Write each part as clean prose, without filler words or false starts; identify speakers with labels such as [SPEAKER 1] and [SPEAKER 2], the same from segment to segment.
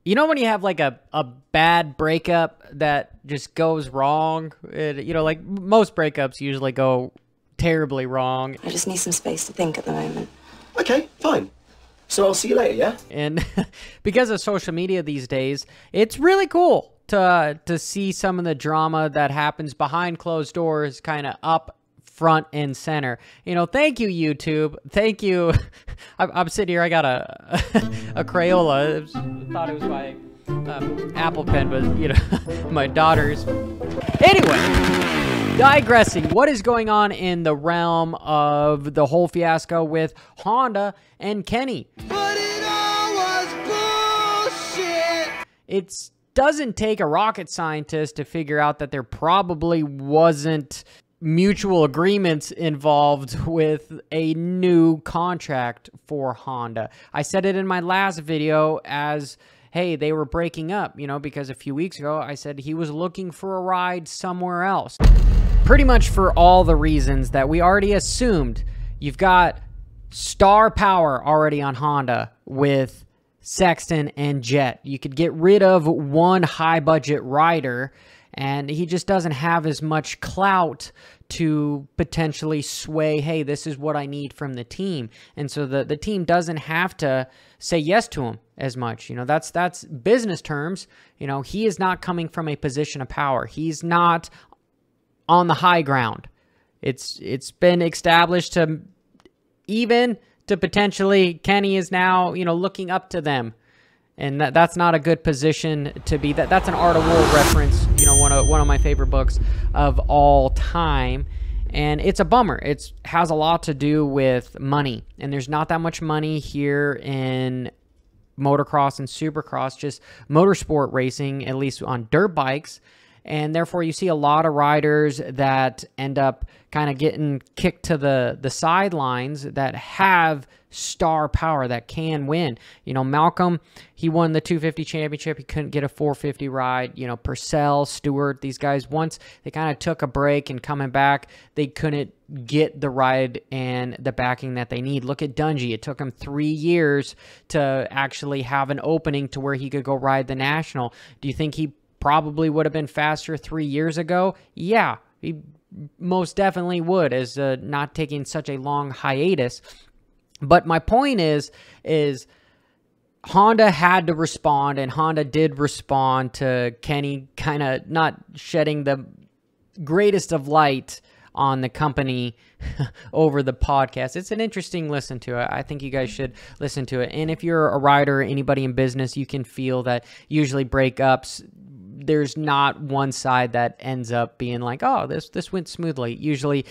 [SPEAKER 1] You know when you have like a bad breakup that just goes wrong? Like most breakups usually go terribly wrong.
[SPEAKER 2] I just need some space to think at the moment.
[SPEAKER 3] Okay, fine. So I'll see you later, yeah?
[SPEAKER 1] And because of social media these days, it's really cool to see some of the drama that happens behind closed doors kind of up front and center. Thank you, YouTube. Thank you. I'm sitting here. I got a Crayola. Thought it was my Apple Pen, but my daughter's. Anyway, digressing. What is going on in the realm of the whole fiasco with Honda and Kenny?
[SPEAKER 4] But it all was bullshit.
[SPEAKER 1] It doesn't take a rocket scientist to figure out that there probably wasn't mutual agreements involved with a new contract for Honda. I said it in my last video as, hey, they were breaking up, because a few weeks ago I said he was looking for a ride somewhere else. Pretty much for all the reasons that we already assumed. You've got star power already on Honda with Sexton and Jet. You could get rid of one high budget rider and he just doesn't have as much clout to potentially sway, hey, this is what I need from the team. And so the team doesn't have to say yes to him as much. That's business terms. He is not coming from a position of power. He's not on the high ground. It's been established to even to potentially Kenny is now, looking up to them. And that's not a good position to be. That's an Art of War reference, one of my favorite books of all time. And it's a bummer. It has a lot to do with money. And there's not that much money here in motocross and supercross, just motorsport racing, at least on dirt bikes. And therefore, you see a lot of riders that end up kind of getting kicked to the sidelines that have star power that can win. Malcolm, he won the 250 championship. He couldn't get a 450 ride. Purcell, Stewart, these guys, once they kind of took a break and coming back, they couldn't get the ride and the backing that they need. Look at Dungey. It took him 3 years to actually have an opening to where he could go ride the National. Do you think he probably would have been faster 3 years ago? Yeah, he most definitely would, as not taking such a long hiatus. But my point is Honda had to respond, and Honda did respond to Kenny kind of not shedding the greatest of light on the company over the podcast. It's an interesting listen to it. I think you guys should listen to it. And if you're a rider or anybody in business, you can feel that usually breakups, there's not one side that ends up being like, oh, this went smoothly. Usually,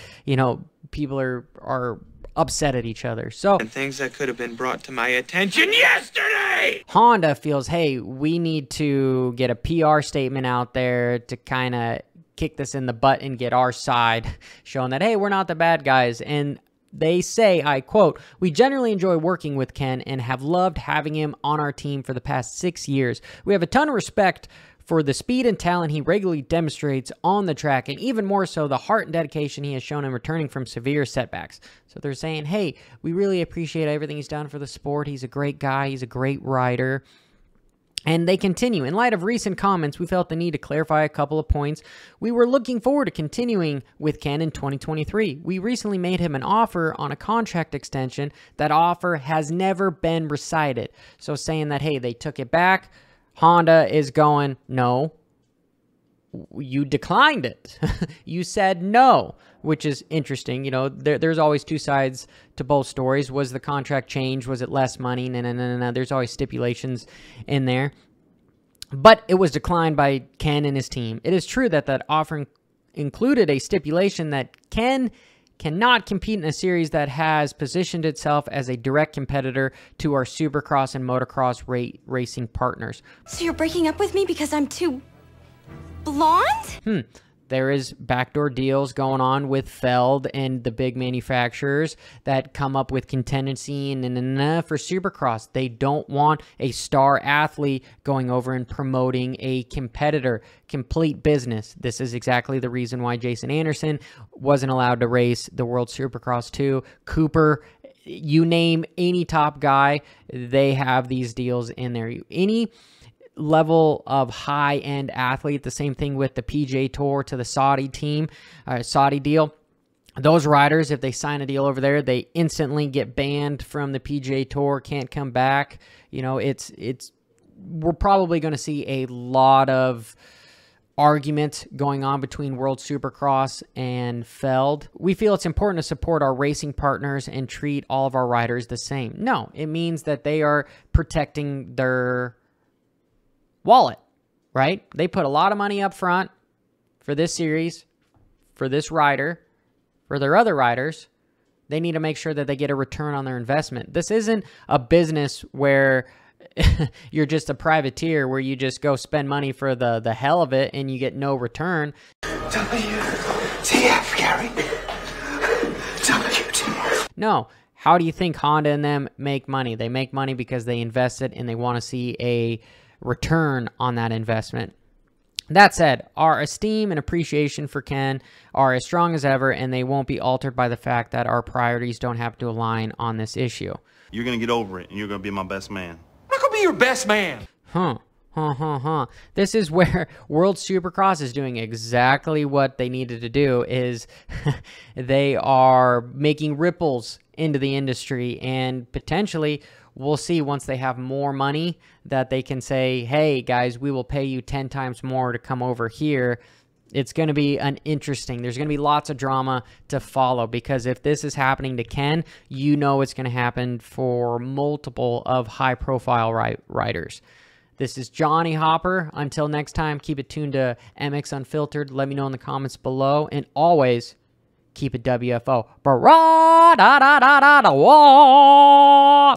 [SPEAKER 1] people are upset at each other. So,
[SPEAKER 4] and things that could have been brought to my attention yesterday.
[SPEAKER 1] Honda feels, hey, we need to get a PR statement out there to kind of kick this in the butt and get our side, showing that, hey, we're not the bad guys. And they say, I quote, "We generally enjoy working with Ken and have loved having him on our team for the past 6 years. We have a ton of respect for the speed and talent he regularly demonstrates on the track, and even more so, the heart and dedication he has shown in returning from severe setbacks." So they're saying, hey, we really appreciate everything he's done for the sport. He's a great guy. He's a great rider. And they continue, in light of recent comments, we felt the need to clarify a couple of points. We were looking forward to continuing with Ken in 2023. We recently made him an offer on a contract extension. That offer has never been recited. So saying that, hey, they took it back. Honda is going, no, you declined it. You said no, which is interesting. There's always two sides to both stories. Was the contract changed? Was it less money? No. There's always stipulations in there. But it was declined by Ken and his team. It is true that that offer included a stipulation that Ken cannot compete in a series that has positioned itself as a direct competitor to our supercross and motocross racing partners.
[SPEAKER 2] So you're breaking up with me because I'm too blonde?
[SPEAKER 1] There is backdoor deals going on with Feld and the big manufacturers that come up with contingency for Supercross. They don't want a star athlete going over and promoting a competitor. Complete business. This is exactly the reason why Jason Anderson wasn't allowed to race the World Supercross 2. Cooper, you name any top guy, they have these deals in there. Any level of high-end athlete. The same thing with the PGA Tour to the Saudi team, Saudi deal. Those riders, if they sign a deal over there, they instantly get banned from the PGA Tour, can't come back. You know, we're probably going to see a lot of argument going on between World Supercross and Feld. We feel it's important to support our racing partners and treat all of our riders the same. No, it means that they are protecting their wallet, right? They put a lot of money up front for this series, for this rider, for their other riders. They need to make sure that they get a return on their investment. This isn't a business where you're just a privateer, where you just go spend money for the hell of it and you get no return.
[SPEAKER 3] WTF, Gary. WTF.
[SPEAKER 1] No. How do you think Honda and them make money? They make money because they invest it and they want to see a return on that investment. That said, our esteem and appreciation for Ken are as strong as ever, and they won't be altered by the fact that our priorities don't have to align on this issue.
[SPEAKER 5] You're going to get over it, and you're going to be my best man.
[SPEAKER 4] I'm not gonna be your best man.
[SPEAKER 1] This is where World Supercross is doing exactly what they needed to do, is they are making ripples into the industry, and potentially we'll see once they have more money that they can say, hey guys, we will pay you 10 times more to come over here. It's going to be there's going to be lots of drama to follow, because if this is happening to Ken, you know it's going to happen for multiple of high-profile riders. This is Johnny Hopper. Until next time, keep it tuned to MX Unfiltered. Let me know in the comments below, and always keep it WFO. Bra-da-da-da-da-da-da-wah!